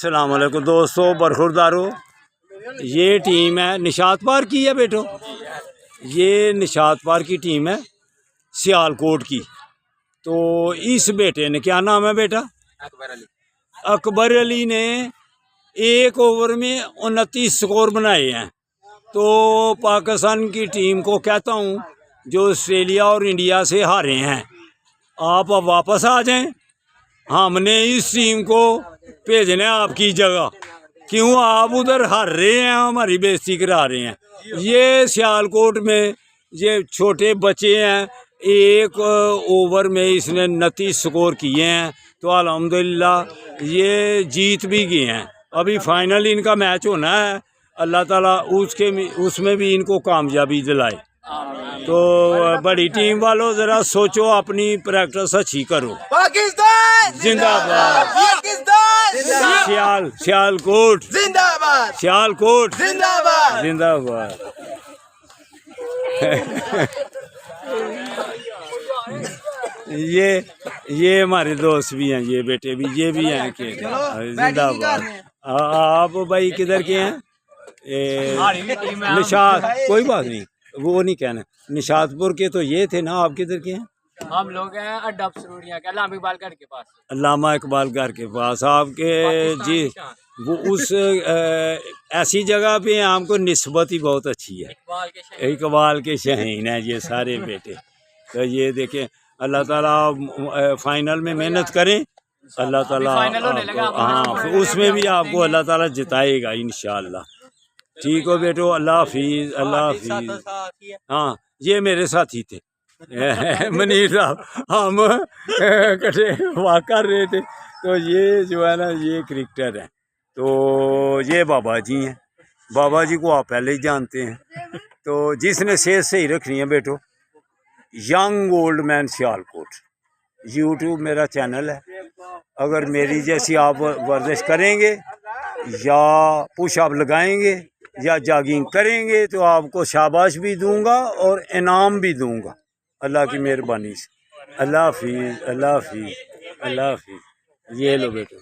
السلام علیکم دوستو برخوردارو، یہ ٹیم ہے نشاط پار کی ہے بیٹو، یہ نشاط پار کی ٹیم ہے سیال کوٹ کی۔ تو اس بیٹے نے کیا نام ہے بیٹا؟ اکبر علی نے 1 اوور میں 29 سکور بنائے ہیں۔ تو پاکستان کی ٹیم کو کہتا ہوں جو آسٹریلیا اور انڈیا سے ہارے ہیں، آپ اب واپس آ جائیں، ہم نے اس ٹیم کو بھیجنا ہے آپ کی جگہ، کیوں آپ ادھر ہار رہے ہیں، ہماری بےزتی کرا رہے ہیں۔ یہ سیال کوٹ میں یہ چھوٹے بچے ہیں، 1 اوور میں اس نے 29 سکور کیے ہیں، تو الحمدللہ یہ جیت بھی گئے ہیں۔ ابھی فائنل ان کا میچ ہونا ہے، اللہ تعالیٰ اس میں بھی ان کو کامیابی دلائے۔ تو بڑی ٹیم والوں ذرا سوچو، اپنی پریکٹس اچھی کرو۔ پاکستان زندہ باد، پاکستان سیال کوٹ زندہ باد، سیال کوٹ زندہ باد۔ زندہ باد۔ یہ ہمارے دوست بھی ہیں، یہ بیٹے بھی، یہ بھی ہیں کہ زندہ باد۔ آپ بھائی کدھر کے ہیں؟ نشاط، کوئی بات نہیں، وہ نہیں کہنا، نشاط پور کے تو یہ تھے نا، آپ کدھر کے ہیں؟ ہم لوگ ہیں اڈا سروریا کے علامہ اقبال گھر کے پاس۔ علامہ اقبال گھر کے پاس آپ کے جی، وہ اس ایسی جگہ پہ ہم کو نسبت ہی بہت اچھی ہے، اقبال کے شہین ہیں یہ سارے بیٹے۔ تو یہ دیکھیں، اللہ تعالیٰ فائنل میں محنت کریں، اللہ تعالیٰ ہاں اس میں بھی آپ کو اللہ تعالیٰ جتائے گا انشاءاللہ۔ ٹھیک ہو بیٹو، اللہ حافظ، اللہ حافظ۔ ہاں یہ میرے ساتھی تھے منیر صاحب، ہم کٹھے واک کر رہے تھے، تو یہ جو ہے نا یہ کرکٹر ہیں، تو یہ بابا جی ہیں، بابا جی کو آپ پہلے ہی جانتے ہیں۔ تو جس نے صحت صحیح رکھنی ہے بیٹو، ینگ اولڈ مین سیال کوٹ، یوٹیوب میرا چینل ہے، اگر میری جیسی آپ ورزش کریں گے یا پش اپ لگائیں گے یا جاگنگ کریں گے تو آپ کو شاباش بھی دوں گا اور انعام بھی دوں گا، اللہ کی مہربانی سے۔ اللہ حافظ، اللہ حافظ، اللہ حافظ۔ یہ لو بیٹو۔